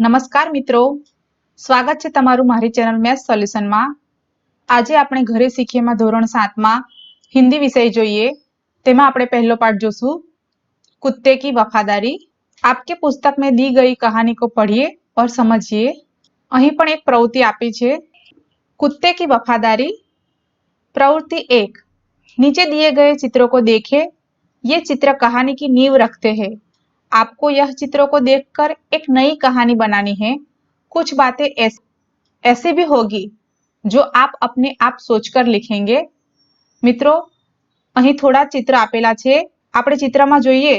નમસ્કાર મિત્રો, સ્વાગત છે તમારું મારી ચેનલ મેથ્સ સોલ્યુશનમાં। આજે આપણે ઘરે શીખીએમાં ધોરણ 7 માં હિન્દી વિષય જોઈએ। તેમાં આપણે પહેલો પાઠ જોશું कुत्ते की वफादारी। आपके पुस्तक में दी गई कहानी को पढ़िए और समझिए। અહીં પણ એક પ્રવૃત્તિ આપી છે कुत्ते की वफादारी। प्रवृत्ति 1, नीचे दिए गए चित्रों को देखें। ये चित्र कहानी की नींव रखते हैं। आपको यह चित्रों को देखकर एक नई कहानी बनानी है। कुछ बातें ऐसी भी होगी जो आप अपने आप सोचकर लिखेंगे। મિત્રો, અહીં થોડા ચિત્ર આપેલા છે। આપણે ચિત્રમાં જોઈએ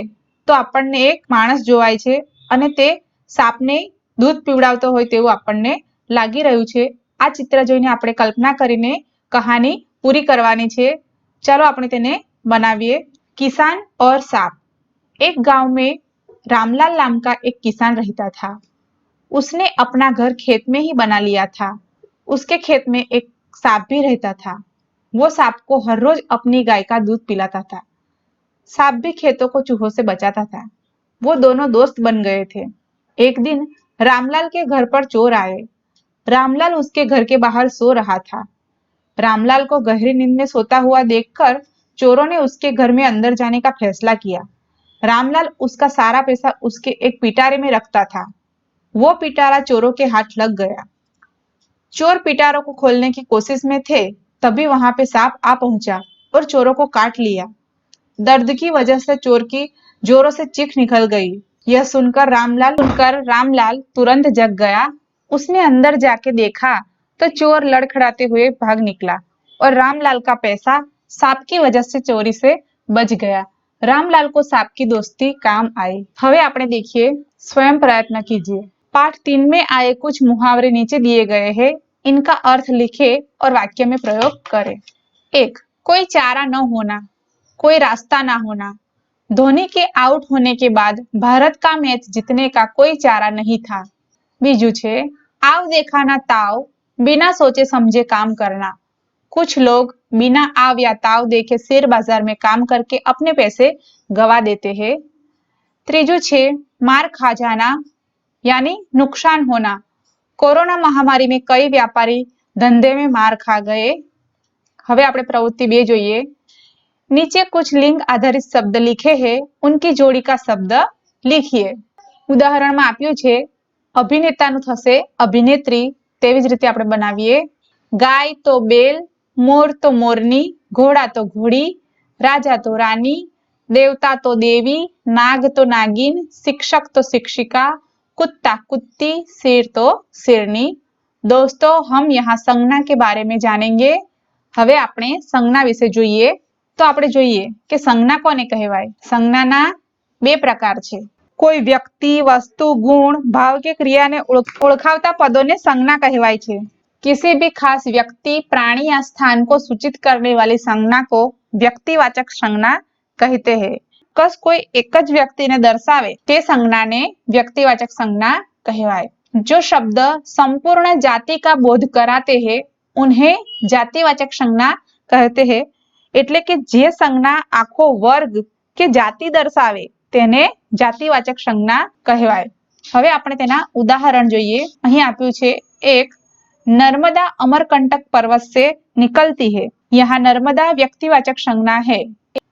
તો આપણને એક માણસ જોવાય છે અને તે સાપને દૂધ પીવડાવતો હોય તેવું આપણને લાગી રહ્યું છે। આ ચિત્ર જોઈને આપણે કલ્પના કરીને કહાની પૂરી કરવાની છે। ચાલો આપણે તેને બનાવીએ। किसान और सांप। एक गांव में रामलाल नाम का एक किसान रहता था। उसने अपना घर खेत में ही बना लिया था। उसके खेत में एक सांप भी रहता था। वो सांप को हर रोज अपनी गाय का दूध पिलाता था। सांप भी खेतों को चूहों से बचाता था। वो दोनों दोस्त बन गए थे। एक दिन रामलाल के घर पर चोर आए। रामलाल उसके घर के बाहर सो रहा था। रामलाल को गहरी नींद में सोता हुआ देखकर चोरों ने उसके घर में अंदर जाने का फैसला किया। रामलाल उसका सारा पैसा उसके एक पिटारे में रखता था। वो पिटारा चोरों के हाथ लग गया। चोर पिटारों को खोलने की कोशिश में थे, तभी वहां पे सांप आ पहुंचा और चोरों को काट लिया। दर्द की वजह से चोर की जोरों से चीख निकल गई। यह सुनकर रामलाल तुरंत जग गया। उसने अंदर जाके देखा तो चोर लड़खड़ाते हुए भाग निकला और रामलाल का पैसा सांप की वजह से चोरी से बच गया। रामलाल को सांप की दोस्ती काम आई। હવે આપણે देखिए, स्वयं प्रयत्न कीजिए। पाठ 3 में आए कुछ मुहावरे नीचे दिए गए हैं। इनका अर्थ लिखे और वाक्य में प्रयोग करें। 1, कोई चारा न होना, कोई रास्ता ना होना। धोनी के आउट होने के बाद भारत का मैच जीतने का कोई चारा नहीं था। बीजू छे, आव देखा ना ताव, बिना सोचे समझे काम करना। कुछ लोग बिना आव या ताव देखे शेयर बाजार में काम करके अपने पैसे गवा देते हैं। त्रीजू छे, मार खा जाना यानी नुकसान होना। कोरोना महामारी में कई व्यापारी धंधे में मार खा गए। હવે આપણે પ્રવૃત્તિ 2 જોઈએ। नीचे कुछ लिंग आधारित शब्द लिखे हैं, उनकी जोड़ी का शब्द लिखिए। ઉદાહરણમાં આપ્યું છે અભિનેતાનું થશે અભિનેત્રી, તેવી જ રીતે આપણે બનાવીએ। ગાય તો બેલ, મોર તો મોરની, ઘોડા તો ઘોડી, રાજા તો રાની, देवता तो देवी, नाग तो नागिन, शिक्षक तो शिक्षिका, कुत्ता कुत्ती, शेर तो शेरनी। दोस्तों, हम यहाँ संज्ञा के बारे में जानेंगे। હવે આપણે સંજ્ઞા વિશે જોઈએ તો આપણે જોઈએ કે સંજ્ઞા કોને કહેવાય। સંજ્ઞાના બે પ્રકાર છે। કોઈ વ્યક્તિ, વસ્તુ, ગુણ, ભાવ કે ક્રિયાને ઓળખાવતા પદોને સંજ્ઞા કહેવાય છે। किसी भी खास व्यक्ति, प्राणी या स्थान को सूचित करने वाली संज्ञा को व्यक्तिवाचक संज्ञा कहते हैं। कस कोई एक ज व्यक्ति ने दर्शावे ते संज्ञा ने व्यक्तिवाचक संज्ञा कहवाय। जो शब्द संपूर्ण जाति का बोध कराते हैं उन्हें जातिवाचक संज्ञा कहते हैं। એટલે કે જે સંજ્ઞા આખો વર્ગ કે જાતિ દર્શાવે તેને જાતિવાચક સંજ્ઞા કહેવાય। હવે આપણે તેના ઉદાહરણ જોઈએ। અહીં આપ્યું છે એક, नर्मदा अमरकंटक पर्वत से निकलती है। यहाँ नर्मदा व्यक्तिवाचक संज्ञा है।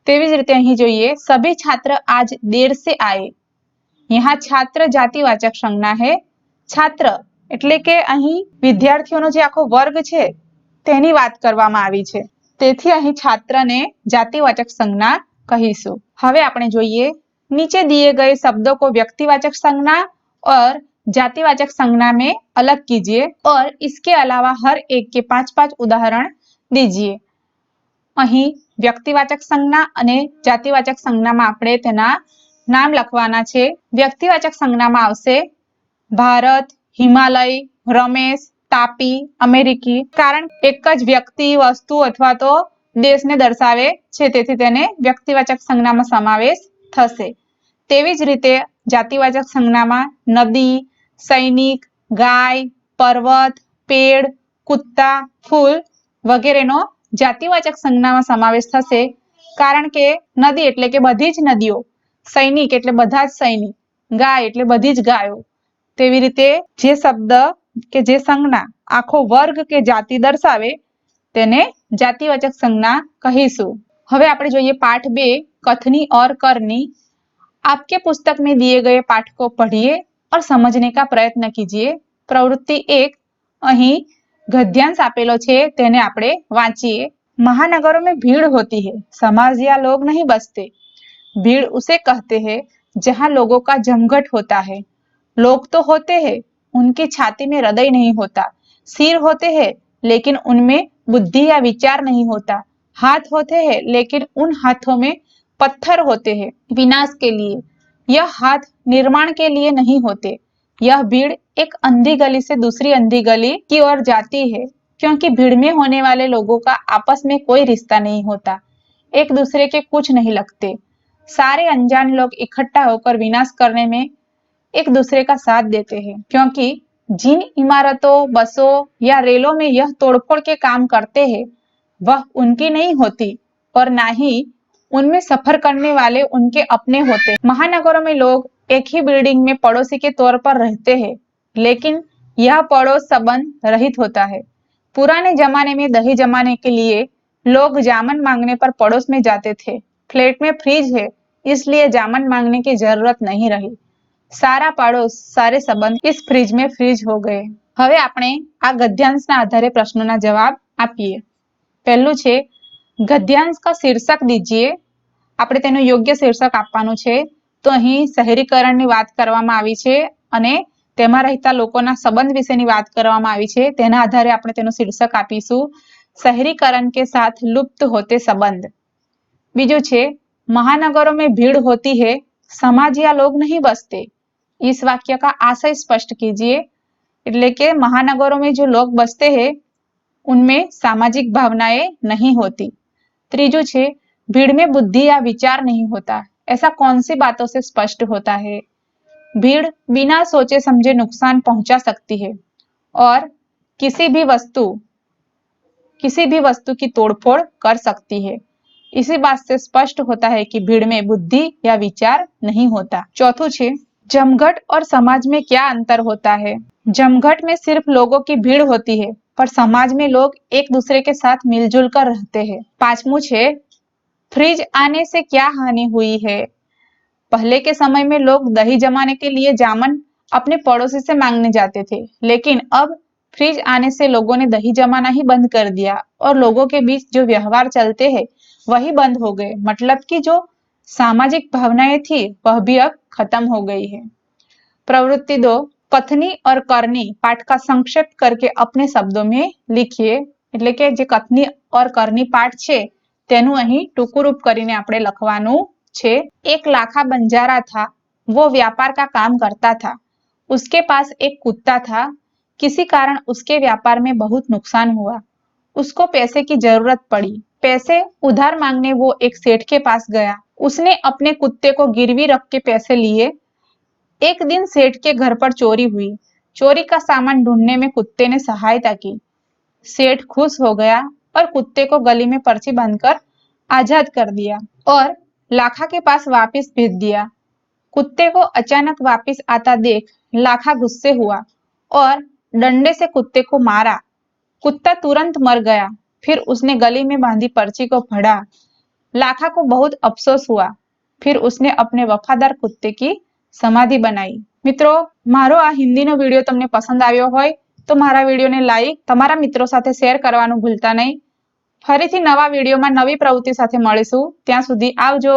तेवी ज रीते અહીં જોઈએ, सभी छात्र आज देर से आए। यहाँ छात्र जातिवाचक संज्ञा है। छात्र એટલે કે અહીં વિદ્યાર્થીઓનો જે આખો વર્ગ છે તેની વાત કરવામાં આવી છે, તેથી અહીં છાત્રને જાતિવાચક સંજ્ઞા કહીશું। હવે આપણે જોઈએ, नीचे दिए गए शब्दों को व्यक्तिवाचक संज्ञा और जातिवाचक संज्ञा में अलग कीजिए और इसके अलावा हर एक के 5-5 उदाहरण दीजिए। અહીં વ્યક્તિવાચક સંજ્ઞા અને જાતિવાચક સંજ્ઞામાં આપણે તેના નામ લખવાના છે। વ્યક્તિવાચક સંજ્ઞામાં આવશે ભારત, હિમાલય, રમેશ, તાપી, અમેરિકી। કારણ એક જ વ્યક્તિ, વસ્તુ અથવા તો દેશને દર્શાવે છે, તેથી તેને વ્યક્તિવાચક સંજ્ઞામાં સમાવેશ થશે। તેવી જ રીતે જાતિવાચક સંજ્ઞામાં નદી, સૈનિક, ગાય, પર્વત, પેડ, કુત્તા, ફૂલ વગેરેનો જાતિવાચક સંજ્ઞામાં સમાવેશ થશે। કારણ કે નદી એટલે કે બધી જ નદીઓ, સૈનિક એટલે બધા જ સૈનિક, ગાય એટલે બધી જ ગાયો, તેવી રીતે જે શબ્દ કે જે સંજ્ઞા આખો વર્ગ કે જાતિ દર્શાવે તેને जातिवाचक संज्ञा कहीशु। હવે આપણે જોઈએ पाठ 2 कथनी और करनी। आपके पुस्तक में दिए गए पाठ को पढ़िए और समझने का प्रयत्न कीजिए। प्रवृत्ति 1 અહીં गद्यांश आपेलो छे तेने આપણે વાંચીએ। महानगरों में भीड़ होती है, समाज या लोग नहीं बसते। भीड़ उसे कहते हैं जहां लोगों का जमघट होता है। लोग तो होते हैं, उनकी छाती में हृदय नहीं होता। सिर होते हैं लेकिन उनमें बुद्धि या विचार नहीं होता। हाथ होते हैं लेकिन उन हाथों में पत्थर होते हैं विनाश के लिए। यह हाथ निर्माण के लिए नहीं होते। यह भीड़ एक अंधी गली से दूसरी अंधी गली की ओर जाती है, क्योंकि भीड़ में होने वाले लोगों का आपस में कोई रिश्ता नहीं होता, एक दूसरे के कुछ नहीं लगते। सारे अनजान लोग इकट्ठा होकर विनाश करने में एक दूसरे का साथ देते हैं, क्योंकि जिन इमारतों, बसों या रेलों में यह तोड़फोड़ के काम करते हैं वह उनकी नहीं होती और ना ही उनमें सफर करने वाले उनके अपने होते हैं। महानगरों में लोग एक ही बिल्डिंग में पड़ोसी के तौर पर रहते हैं, लेकिन यह पड़ोस संबंध रहित होता है। पुराने जमाने में दही जमाने के लिए लोग जामन मांगने पर पड़ोस में जाते थे। फ्लैट में फ्रिज है इसलिए जामन मांगने की जरूरत नहीं रही। सारा पड़ोस, सारे संबंध इस फ्रिज में फ्रीज हो गए। હવે આપણે આ ગદ્यांશના આધારે પ્રશ્નોના જવાબ આપીએ। પહેલું છે ગદ્यांश का शीर्षक दीजिए। આપણે તેનું યોગ્ય શીર્ષક આપવાનું છે। તો અહીં શહેરીકરણની વાત કરવામાં આવી છે અને તેમાં રહેતા લોકોના સંબંધ વિશેની વાત કરવામાં આવી છે। તેના આધારે આપણે તેનું શીર્ષક આપીશું शहरीकरण के साथ लुप्त होते संबंध। बीजू छे महानगरों में भीड़ होती है, समाज या लोग नहीं बसते। इस वाक्य का आशय स्पष्ट कीजिए। એટલે કે महानगरों में जो लोग बसते हैं उनमें सामाजिक भावनाएं नहीं होती। त्रीजू छे भीड़ में बुद्धि या विचार नहीं होता। ऐसा कौन सी बातों से स्पष्ट होता है? भीड़ बिना सोचे समझे नुकसान पहुंचा सकती है और किसी भी वस्तु की तोड़फोड़ कर सकती है। इसी बात से स्पष्ट होता है कि भीड़ में बुद्धि या विचार नहीं होता। चौथुं छे जमघट और समाज में क्या अंतर होता है? जमघट में सिर्फ लोगों की भीड़ होती है, पर समाज में लोग एक दूसरे के साथ मिलजुल कर रहते हैं। पांचवुं छे फ्रिज आने से क्या हानि हुई है? पहले के समय में लोग दही जमाने के लिए जामन अपने पड़ोसी से मांगने जाते थे, लेकिन अब फ्रिज आने से लोगों ने दही जमाना ही बंद कर दिया और लोगों के बीच जो व्यवहार चलते हैं वही बंद हो गए। मतलब कि जो सामाजिक भावनाएं थी वह भी अब खत्म हो गई है। प्रवृत्ति 2 कथनी और करनी पाठ का संक्षेप करके अपने शब्दों में लिखिए। એટલે કે જે કથની और करनी पाठ છે તેનું અહીં ટૂંકું રૂપ કરીને આપણે લખવાનું છે। एक लाखा बंजारा था, वो व्यापार का काम करता था। उसके पास एक कुत्ता था, किसी कारण उसके व्यापार में बहुत नुकसान हुआ। उसको पैसे की जरूरत पड़ी। पैसे उधार मांगने वो एक सेठ के पास गया। उसने अपने कुत्ते को गिरवी रख के पैसे लिए। एक दिन सेठ के घर पर चोरी हुई। चोरी का सामान ढूंढने में कुत्ते ने सहायता की। सेठ खुश हो गया और कुत्ते को गली में पर्ची बांधकर आजाद कर दिया और लाखा के पास वापस भेज दिया। कुत्ते को अचानक वापस आता देख लाखा गुस्से हुआ और डंडे से कुत्ते को मारा। कुत्ता तुरंत मर गया। फिर उसने गली में बांधी पर्ची को पढ़ा। लाखा को बहुत अफसोस हुआ। फिर उसने अपने वफादार कुत्ते की समाधि बनाई। મિત્રો મારો આ હિન્દીનો વિડીયો તમને પસંદ આવ્યો હોય તો મારા વિડીયોને લાઈક, તમારા મિત્રો સાથે શેર કરવાનું ભૂલતા નહીં। ફરીથી નવા વિડીયોમાં નવી પ્રવૃત્તિ સાથે મળીશું। ત્યાં સુધી આવજો।